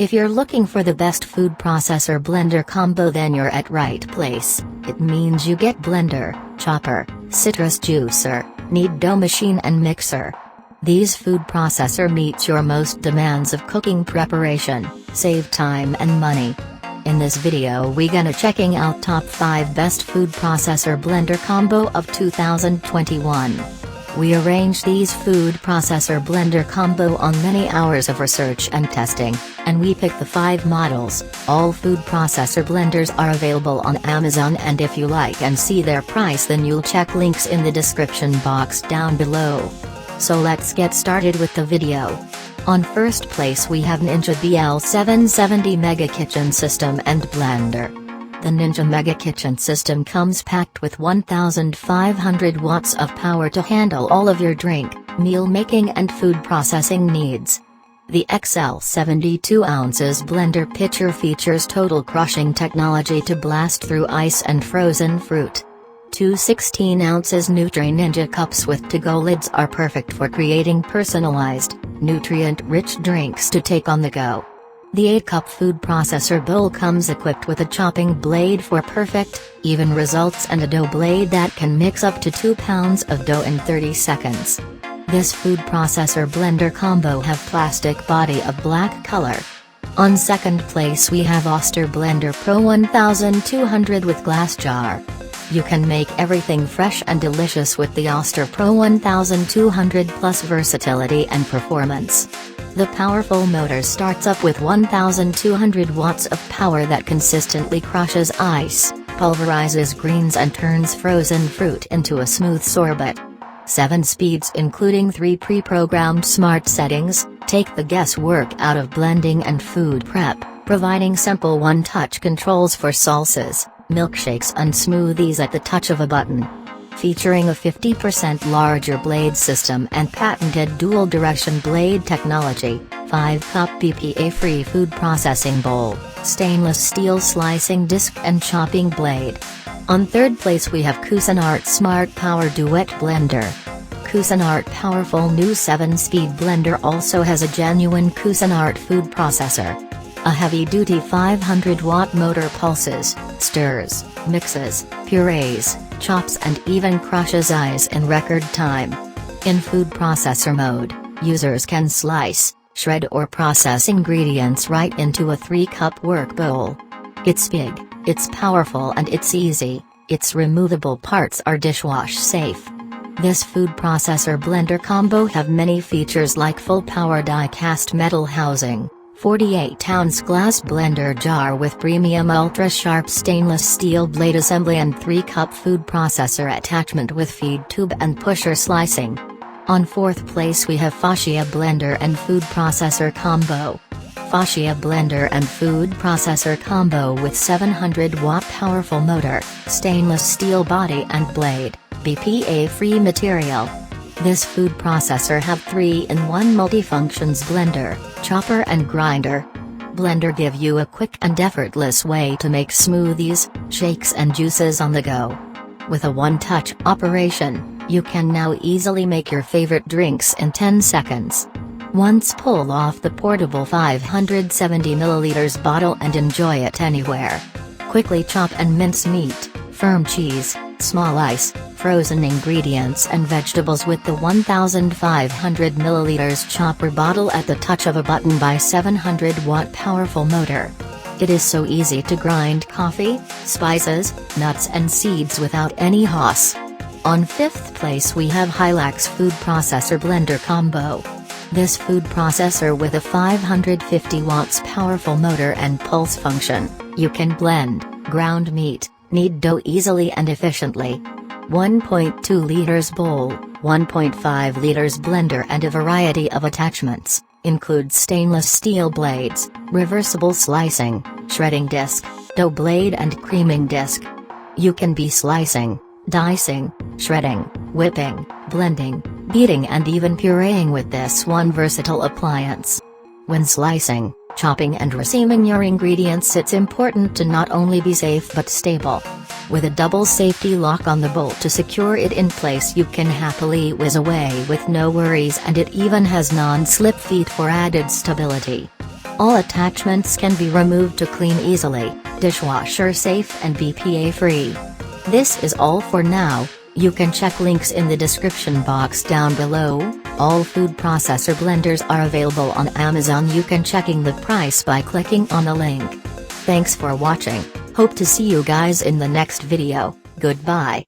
If you're looking for the best food processor blender combo, then you're at right place. It means you get blender, chopper, citrus juicer, knead dough machine and mixer. These food processor meets your most demands of cooking preparation, save time and money. In this video we gonna checking out top 5 best food processor blender combo of 2021. We arranged these food processor blender combo on many hours of research and testing, and we picked the 5 models. All food processor blenders are available on Amazon, and if you like and see their price, then you'll check links in the description box down below. So let's get started with the video. On first place we have Ninja BL770 Mega Kitchen System and Blender. The Ninja Mega Kitchen System comes packed with 1500 watts of power to handle all of your drink, meal making and food processing needs. The XL 72 ounces blender pitcher features total crushing technology to blast through ice and frozen fruit. Two 16 ounces Nutri Ninja cups with to-go lids are perfect for creating personalized, nutrient-rich drinks to take on the go. The 8-cup food processor bowl comes equipped with a chopping blade for perfect, even results and a dough blade that can mix up to 2 pounds of dough in 30 seconds. This food processor blender combo have plastic body of black color. On second place we have Oster Blender Pro 1200 with glass jar. You can make everything fresh and delicious with the Oster Pro 1200 plus versatility and performance. The powerful motor starts up with 1200 watts of power that consistently crushes ice, pulverizes greens and turns frozen fruit into a smooth sorbet. 7 speeds including 3 pre-programmed smart settings, take the guesswork out of blending and food prep, providing simple one-touch controls for salsas, milkshakes and smoothies at the touch of a button. Featuring a 50% larger blade system and patented dual-direction blade technology, 5-cup BPA-free food processing bowl, stainless steel slicing disc and chopping blade. On third place we have Cuisinart Smart Power Duet Blender. Cuisinart powerful new 7-speed blender also has a genuine Cuisinart food processor. A heavy-duty 500-watt motor pulses, stirs, mixes, purees, chops and even crushes ice in record time. In food processor mode, users can slice, shred or process ingredients right into a 3-cup work bowl. It's big, it's powerful and it's easy, its removable parts are dishwash safe. This food processor blender combo have many features like full power die-cast metal housing, 48-ounce glass blender jar with premium ultra-sharp stainless steel blade assembly and 3-cup food processor attachment with feed tube and pusher slicing. On fourth place we have FOCHEA blender and food processor combo. FOCHEA blender and food processor combo with 700-watt powerful motor, stainless steel body and blade, BPA-free material. This food processor have 3-in-1 multifunctions blender, chopper and grinder. Blender give you a quick and effortless way to make smoothies, shakes and juices on the go. With a one-touch operation, you can now easily make your favorite drinks in 10 seconds. Once pull off the portable 570 ml bottle and enjoy it anywhere. Quickly chop and mince meat, firm cheese, small ice, frozen ingredients and vegetables with the 1500 ml chopper bottle at the touch of a button by 700-watt powerful motor. It is so easy to grind coffee, spices, nuts and seeds without any hoss. On fifth place we have Hilax food processor blender combo. This food processor with a 550 watts powerful motor and pulse function, you can blend, ground meat, knead dough easily and efficiently. 1.2 liters bowl, 1.5 liters blender and a variety of attachments, include stainless steel blades, reversible slicing, shredding disc, dough blade and creaming disc. You can be slicing, dicing, shredding, whipping, blending, beating and even pureeing with this one versatile appliance. When slicing, chopping and receiving your ingredients, it's important to not only be safe but stable. With a double safety lock on the bolt to secure it in place, you can happily whiz away with no worries, and it even has non-slip feet for added stability. All attachments can be removed to clean easily, dishwasher safe and BPA free. This is all for now. You can check links in the description box down below. All food processor blenders are available on Amazon. You can checking the price by clicking on the link. Thanks for watching. Hope to see you guys in the next video. Goodbye.